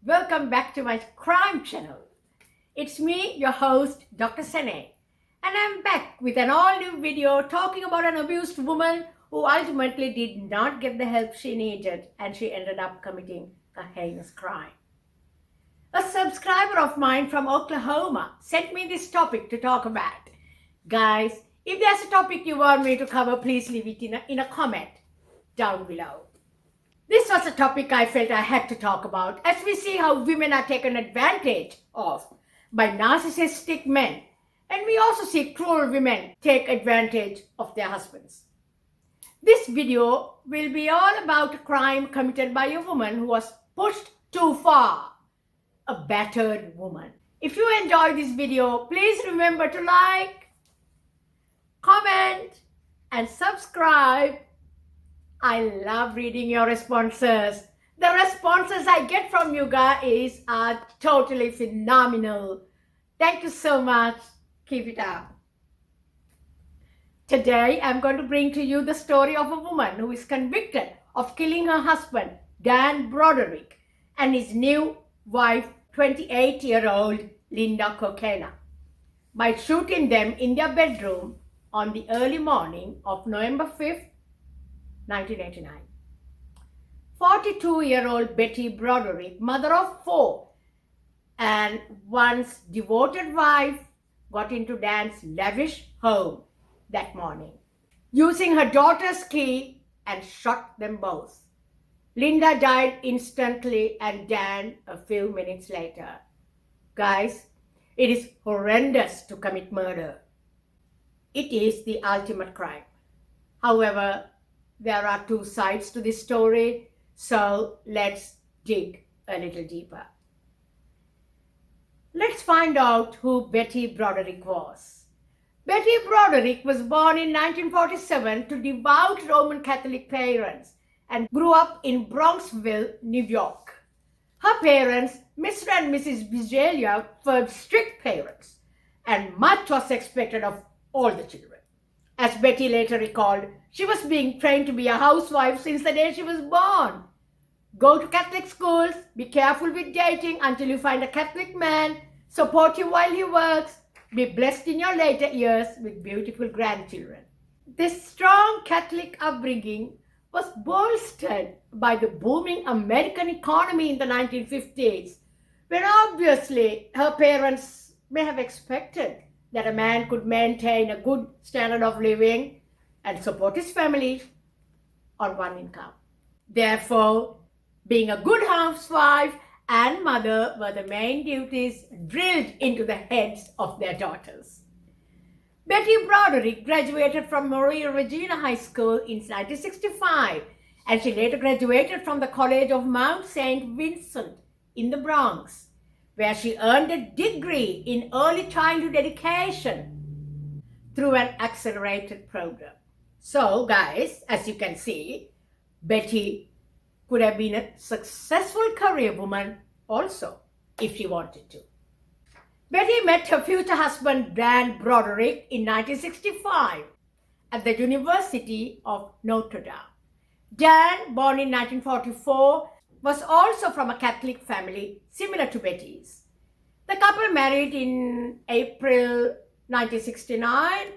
Welcome back to my crime channel. It's me, your host, Dr. Sene, and I'm back with an all-new video talking about an abused woman who ultimately did not get the help she needed and she ended up committing a heinous crime. A subscriber of mine from Oklahoma sent me this topic to talk about. Guys, if there's a topic you want me to cover, please leave it in a comment down below. This was a topic I felt I had to talk about as we see how women are taken advantage of by narcissistic men, and we also see cruel women take advantage of their husbands. This video will be all about a crime committed by a woman who was pushed too far, a battered woman. If you enjoyed this video, please remember to like, comment, and subscribe. I love reading your responses. The responses I get from you guys are totally phenomenal. Thank you so much. Keep it up. Today, I'm going to bring to you the story of a woman who is convicted of killing her husband, Dan Broderick, and his new wife, 28-year-old Linda Kolkena, by shooting them in their bedroom on the early morning of November 5th, 1989. 42-year-old Betty Broderick, mother of 4, and once devoted wife, got into Dan's lavish home that morning, using her daughter's key, and shot them both. Linda died instantly and Dan a few minutes later. Guys, it is horrendous to commit murder. It is the ultimate crime. However, there are two sides to this story, so let's dig a little deeper. Let's find out who Betty Broderick was. Betty Broderick was born in 1947 to devout Roman Catholic parents and grew up in Bronxville, New York. Her parents, Mr. and Mrs. Bizelia, were strict parents, and much was expected of all the children. As Betty later recalled, she was being trained to be a housewife since the day she was born. Go to Catholic schools, be careful with dating until you find a Catholic man, support you while he works, be blessed in your later years with beautiful grandchildren. This strong Catholic upbringing was bolstered by the booming American economy in the 1950s, when obviously her parents may have expected that a man could maintain a good standard of living and support his family on one income. Therefore, being a good housewife and mother were the main duties drilled into the heads of their daughters. Betty Broderick graduated from Maria Regina High School in 1965, and she later graduated from the College of Mount St. Vincent in the Bronx, where she earned a degree in early childhood education through an accelerated program. So, guys, as you can see, Betty could have been a successful career woman also, if she wanted to. Betty met her future husband Dan Broderick in 1965 at the University of Notre Dame. Dan, born in 1944, was also from a Catholic family similar to Betty's. The couple married in April 1969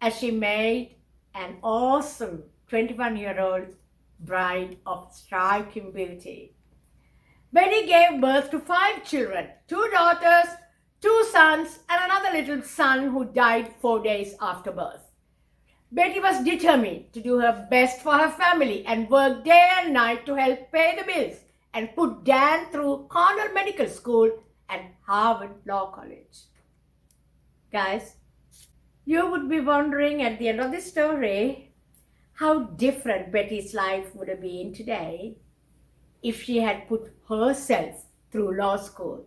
as she made an awesome 21-year-old bride of striking beauty. Betty gave birth to 5 children, 2 daughters, 2 sons, and another little son who died 4 days after birth. Betty was determined to do her best for her family and work day and night to help pay the bills and put Dan through Cornell Medical School and Harvard Law College. Guys, you would be wondering at the end of this story how different Betty's life would have been today if she had put herself through law school.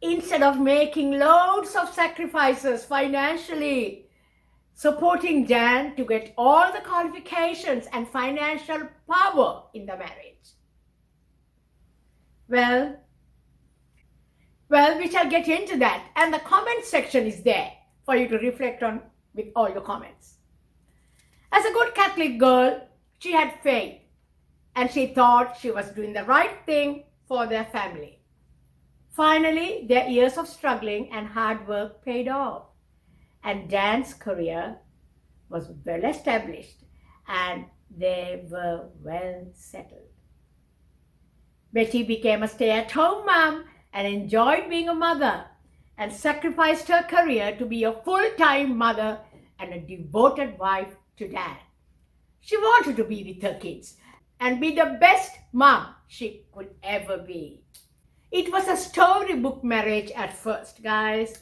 Instead of making loads of sacrifices financially, supporting Dan to get all the qualifications and financial power in the marriage. Well, we shall get into that, and the comment section is there for you to reflect on with all your comments. As a good Catholic girl, she had faith, and she thought she was doing the right thing for their family. Finally, their years of struggling and hard work paid off, and Dan's career was well established and they were well settled. Betty became a stay-at-home mom and enjoyed being a mother and sacrificed her career to be a full-time mother and a devoted wife to Dan. She wanted to be with her kids and be the best mom she could ever be. It was a storybook marriage at first, guys.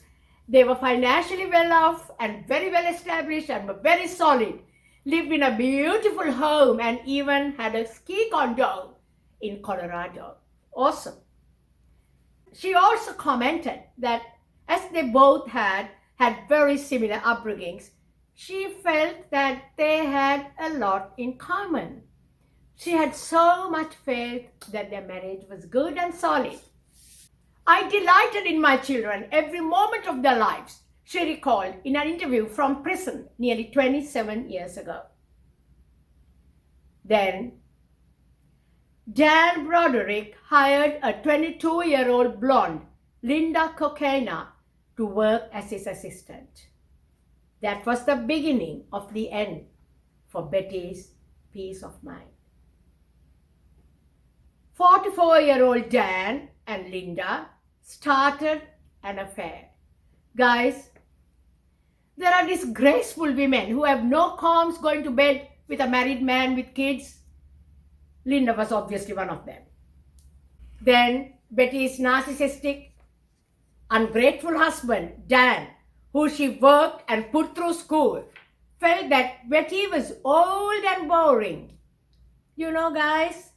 They were financially well off and very well established and were very solid, lived in a beautiful home and even had a ski condo in Colorado. Awesome. She also commented that as they both had very similar upbringings, she felt that they had a lot in common. She had so much faith that their marriage was good and solid. I delighted in my children every moment of their lives, she recalled in an interview from prison nearly 27 years ago. Then, Dan Broderick hired a 22-year-old blonde, Linda Kolkena, to work as his assistant. That was the beginning of the end for Betty's peace of mind. 44-year-old Dan and Linda started an affair. Guys, there are disgraceful women who have no qualms going to bed with a married man with kids. Linda was obviously one of them. Then Betty's narcissistic, ungrateful husband, Dan, who she worked and put through school, felt that Betty was old and boring. You know, guys,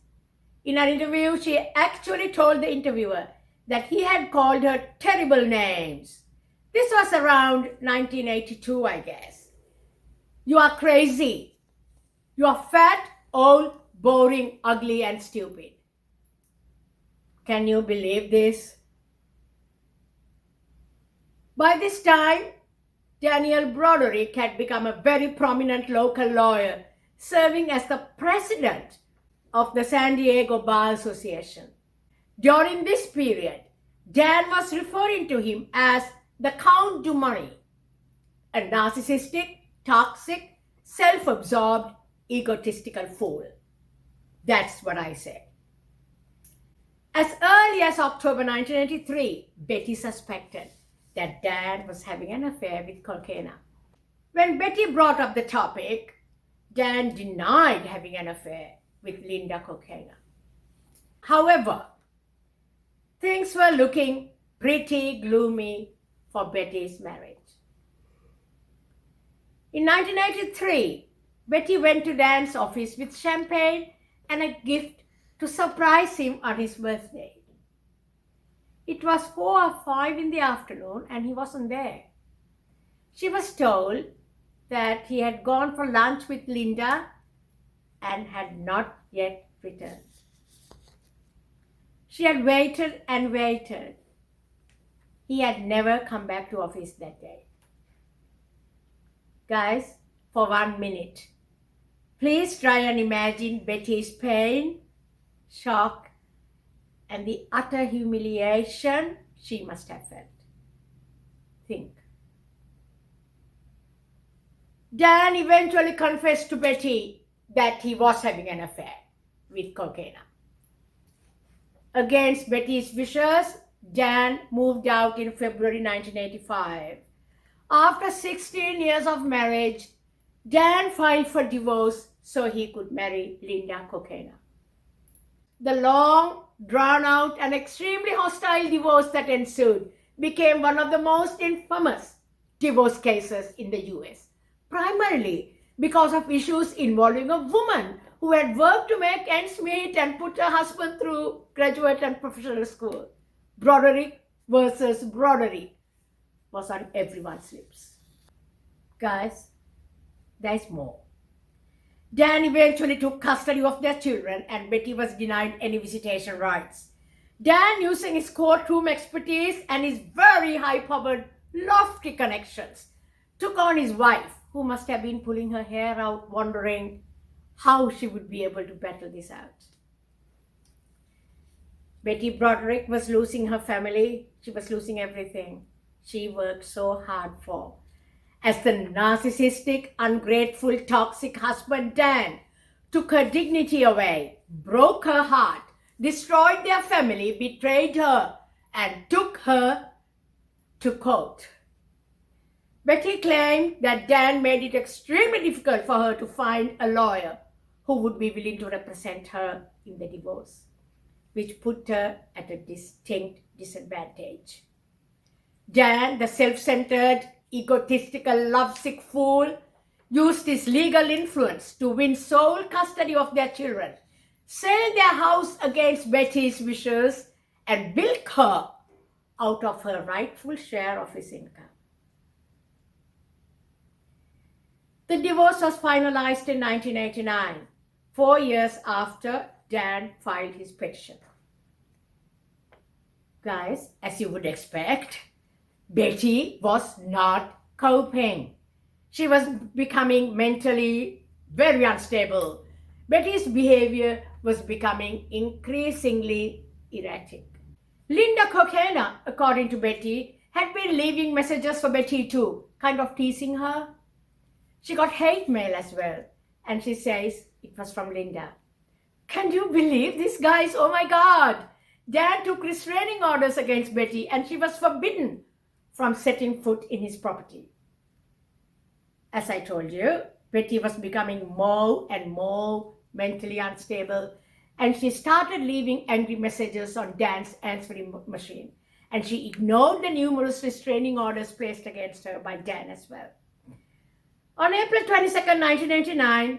in an interview, she actually told the interviewer that he had called her terrible names. This was around 1982, I guess. You are crazy. You are fat, old, boring, ugly, and stupid. Can you believe this? By this time, Daniel Broderick had become a very prominent local lawyer, serving as the president of the San Diego Bar Association. During this period, Dan was referring to him as the Count du Money, a narcissistic, toxic, self-absorbed, egotistical fool. That's what I said. As early as October 1983, Betty suspected that Dan was having an affair with Kolkena. When Betty brought up the topic, Dan denied having an affair with Linda Kolkena. However, things were looking pretty gloomy for Betty's marriage. In 1983, Betty went to Dan's office with champagne and a gift to surprise him on his birthday. It was 4 or 5 in the afternoon and he wasn't there. She was told that he had gone for lunch with Linda and had not yet returned. She had waited and waited. He had never come back to office that day. Guys, for 1 minute, please try and imagine Betty's pain, shock, and the utter humiliation she must have felt. Think. Dan eventually confessed to Betty that he was having an affair with Kolkena. Against Betty's wishes, Dan moved out in February 1985. After 16 years of marriage, Dan filed for divorce so he could marry Linda Kolkena. The long, drawn-out and extremely hostile divorce that ensued became one of the most infamous divorce cases in the US, primarily because of issues involving a woman who had worked to make ends meet and put her husband through graduate and professional school. Broderick versus Broderick was on everyone's lips. Guys, there's more. Dan eventually took custody of their children and Betty was denied any visitation rights. Dan, using his courtroom expertise and his very high-powered, lofty connections, took on his wife, who must have been pulling her hair out, wondering how she would be able to battle this out. Betty Broderick was losing her family. She was losing everything she worked so hard for. As the narcissistic, ungrateful, toxic husband Dan took her dignity away, broke her heart, destroyed their family, betrayed her, and took her to court. Betty claimed that Dan made it extremely difficult for her to find a lawyer who would be willing to represent her in the divorce, which put her at a distinct disadvantage. Dan, the self-centered, egotistical, lovesick fool, used his legal influence to win sole custody of their children, sell their house against Betty's wishes, and bilk her out of her rightful share of his income. The divorce was finalized in 1989, 4 years after Dan filed his petition. Guys, as you would expect, Betty was not coping. She was becoming mentally very unstable. Betty's behavior was becoming increasingly erratic. Linda Kolkena, according to Betty, had been leaving messages for Betty too, kind of teasing her. She got hate mail as well, and she says it was from Linda. Can you believe this, guys? Oh my God! Dan took restraining orders against Betty, and she was forbidden from setting foot in his property. As I told you, Betty was becoming more and more mentally unstable, and she started leaving angry messages on Dan's answering machine, and she ignored the numerous restraining orders placed against her by Dan as well. On April 22, 1989,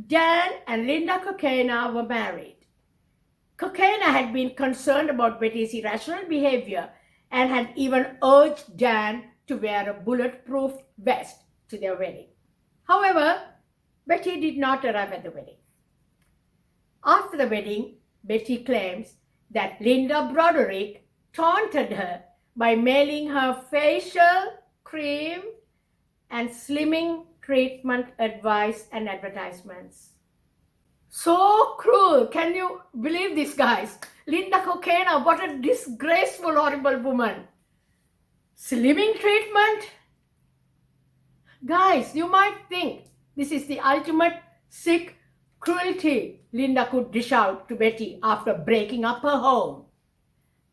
Dan and Linda Kolkena were married. Kolkena had been concerned about Betty's irrational behavior and had even urged Dan to wear a bulletproof vest to their wedding. However, Betty did not arrive at the wedding. After the wedding, Betty claims that Linda Broderick taunted her by mailing her facial cream and slimming treatment advice and advertisements. So cruel. Can you believe this, guys? Linda Kolkena, what a disgraceful, horrible woman. Slimming treatment? Guys, you might think this is the ultimate sick cruelty Linda could dish out to Betty after breaking up her home.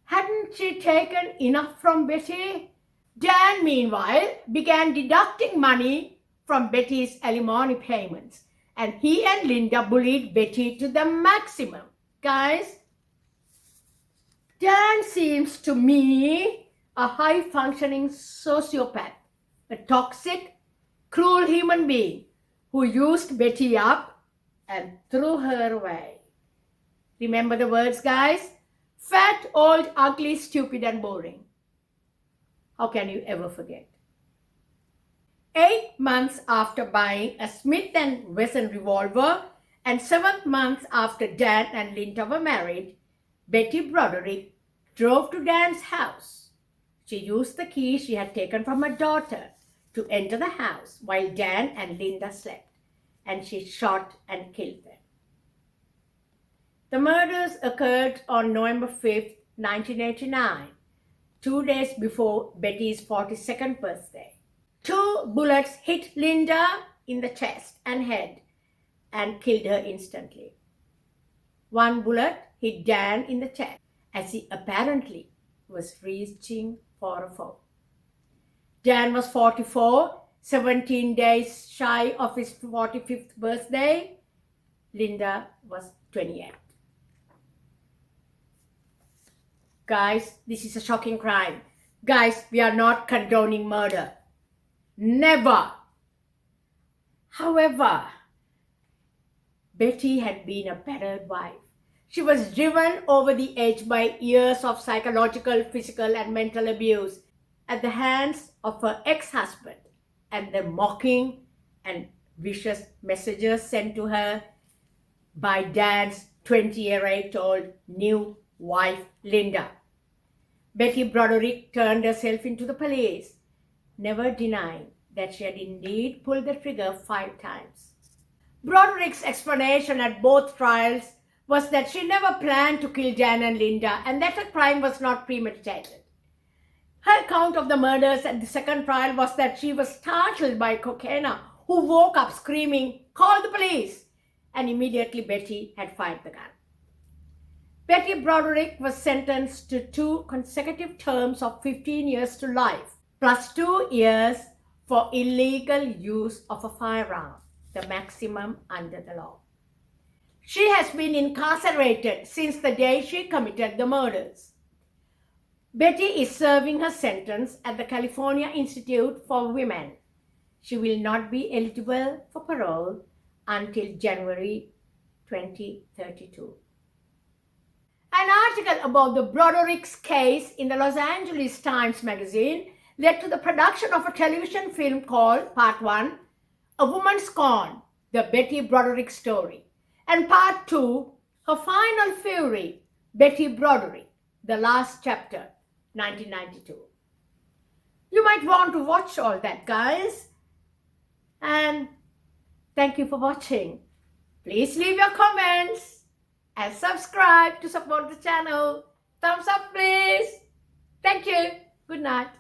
Hadn't she taken enough from Betty? Dan, meanwhile, began deducting money from Betty's alimony payments, and he and Linda bullied Betty to the maximum. Guys, Dan seems to me a high-functioning sociopath, a toxic, cruel human being who used Betty up and threw her away. Remember the words, guys? Fat, old, ugly, stupid, and boring. How can you ever forget? 8 months after buying a Smith & Wesson revolver and 7 months after Dan and Linda were married, Betty Broderick drove to Dan's house. She used the key she had taken from her daughter to enter the house while Dan and Linda slept, and she shot and killed them. The murders occurred on November 5th, 1989, 2 days before Betty's 42nd birthday. 2 bullets hit Linda in the chest and head and killed her instantly. 1 bullet hit Dan in the chest as he apparently was reaching for a phone. Dan was 44, 17 days shy of his 45th birthday. Linda was 28. Guys, this is a shocking crime. Guys, we are not condoning murder. Never. However, Betty had been a battered wife. She was driven over the edge by years of psychological, physical, and mental abuse at the hands of her ex-husband and the mocking and vicious messages sent to her by Dan's 28-year-old new wife, Linda. Betty Broderick turned herself into the police, never denying that she had indeed pulled the trigger 5 times. Broderick's explanation at both trials was that she never planned to kill Jan and Linda and that her crime was not premeditated. Her account of the murders at the second trial was that she was startled by Kolkena, who woke up screaming, "Call the police!" and immediately Betty had fired the gun. Betty Broderick was sentenced to 2 consecutive terms of 15 years to life, plus 2 years for illegal use of a firearm, the maximum under the law. She has been incarcerated since the day she committed the murders. Betty is serving her sentence at the California Institute for Women. She will not be eligible for parole until January 2032. An article about the Broderick's case in the Los Angeles Times magazine led to the production of a television film called Part 1, A Woman's Scorn, the Betty Broderick story, and Part 2, Her Final Fury, Betty Broderick, the last chapter, 1992. You might want to watch all that, guys. And thank you for watching. Please leave your comments and subscribe to support the channel. Thumbs up, please. Thank you. Good night.